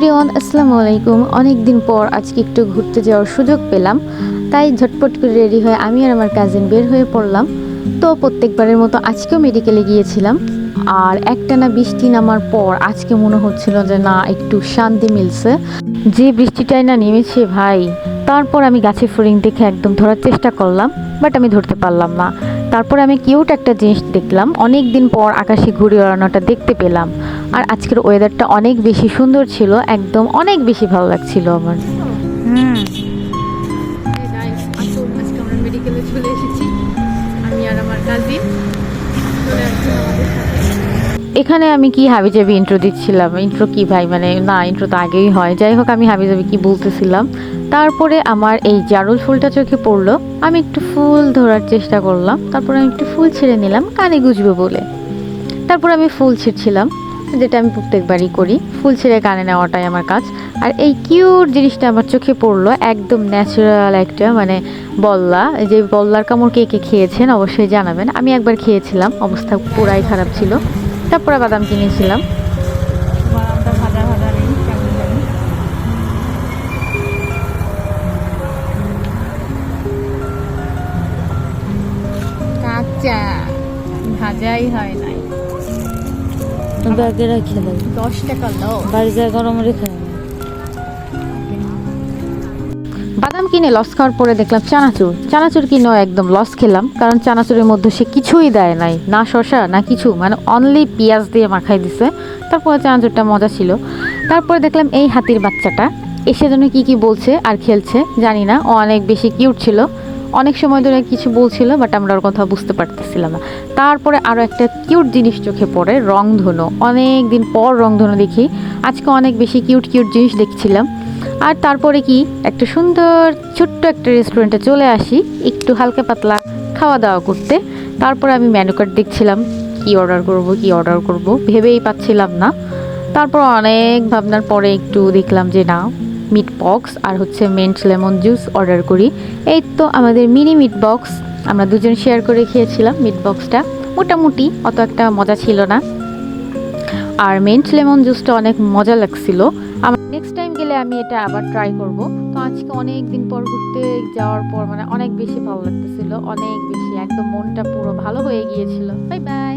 Everyone, আসসালামু আলাইকুম। অনেক দিন পর আজকে একটু ঘুরতে যাওয়ার সুযোগ পেলাম, তাই ঝটপট করে রেডি হয়ে আমি আর আমার কাজিন বের হয়ে পড়লাম। তো প্রত্যেকবারের মতো আজকেও মেডিকেলে গিয়েছিলাম। আর একটানা বৃষ্টি নামার পর আজকে মনে হচ্ছিল যে না, একটু শান্তি মিলছে। যে বৃষ্টিটাই না নেমেছে ভাই, তারপর আমি গাছে ফড়িং দেখে একদম ধরার চেষ্টা করলাম, বাট আমি ধরতে পারলাম না। তারপর আমি কিউট একটা জিনিস দেখলাম, অনেক দিন পর আকাশে ঘুড়ি ওড়ানোটা দেখতে পেলাম। আর আজকের ওয়েদারটা অনেক বেশি সুন্দর ছিল, একদম অনেক বেশি ভালো লাগছিল আমার। মেডিকেলে চলে এসেছি আমি আর আমার কাজিন। এখানে আমি কি হাবিজাবি ইন্ট্রো দিচ্ছিলাম, ইন্ট্রো কি ভাই, মানে না, ইন্ট্রো তো আগেই হয়। যাই হোক, আমি হাবিজাবি কি বলতেছিলাম। তারপরে আমার এই জারুল ফুলটা চোখে পড়লো, আমি একটু ফুল ধরার চেষ্টা করলাম। তারপরে আমি একটু ফুল ছিঁড়ে নিলাম কানে গুজবে বলে। তারপর আমি ফুল ছিঁড়ছিলাম, যেটা আমি প্রত্যেকবারই করি, ফুল ছিঁড়ে কানে নেওয়াটাই আমার কাজ। আর এই কিউট জিনিসটা আমার চোখে পড়লো, একদম ন্যাচারাল একটা মানে বল্লা। যে বল্লার কামড় কে কে খেয়েছেন অবশ্যই জানাবেন। আমি একবার খেয়েছিলাম, অবস্থা পুরাই খারাপ ছিল। তারপরে বাদাম কিনেছিলাম। কাঁচা ভাজাই হয় নাই, ব্যাগে রেখে দেবো। 10 টাকা দাও। বাড়ি যায় গরম রেখে দেবো। বাদাম কিনে লস খাওয়ার পরে দেখলাম চানাচুর কিনেও একদম লস খেলাম, কারণ চানাচুরের মধ্যে সে কিছুই দেয় নাই, না শসা না কিছু, মানে অনলি পেঁয়াজ দিয়ে মাখাই দিছে। তারপরে চানাচুরটা মজা ছিল। তারপরে দেখলাম এই হাতির বাচ্চাটা এসে যেন কি বলছে আর খেলছে জানি না, ও অনেক বেশি কিউট ছিল। অনেক সময় ধরে কিছু বলছিল, বাট আমরা ওর কথা বুঝতে পারতেছিলাম না। তারপরে আরও একটা কিউট জিনিস চোখে পড়ে, রংধনু। অনেক দিন পর রংধনু দেখি, আজকে অনেক বেশি কিউট জিনিস দেখছিলাম। আর তারপরে কি একটা সুন্দর ছোট্ট একটা রেস্টুরেন্টে চলে আসি একটু হালকা পাতলা খাওয়া দাওয়া করতে। তারপরে আমি মেনু কার্ড দেখছিলাম, কি অর্ডার করব ভেবেই পাচ্ছিলাম না। তারপর অনেক ভাবনার পরে একটু দেখলাম যে না, মিট বক্স আর হচ্ছে মিন্ট লেমন জুস অর্ডার করি। এই তো আমাদের মিনি মিট বক্স, আমরা দুজন শেয়ার করে খেয়েছিলাম। মিট বক্সটা মোটামুটি অত একটা মজা ছিল না, আর মিন্ট লেমন জুসটা অনেক মজা লাগছিল। আমার নেক্সট টাইম গেলে আমি এটা আবার ট্রাই করব। তো আজকে অনেক দিন পর ঘুরতে যাওয়ার পর মানে অনেক বেশি ভালো লাগতেছিল, অনেক বেশি, একদম মনটা পুরো ভালো হয়ে গিয়েছিল। Bye bye.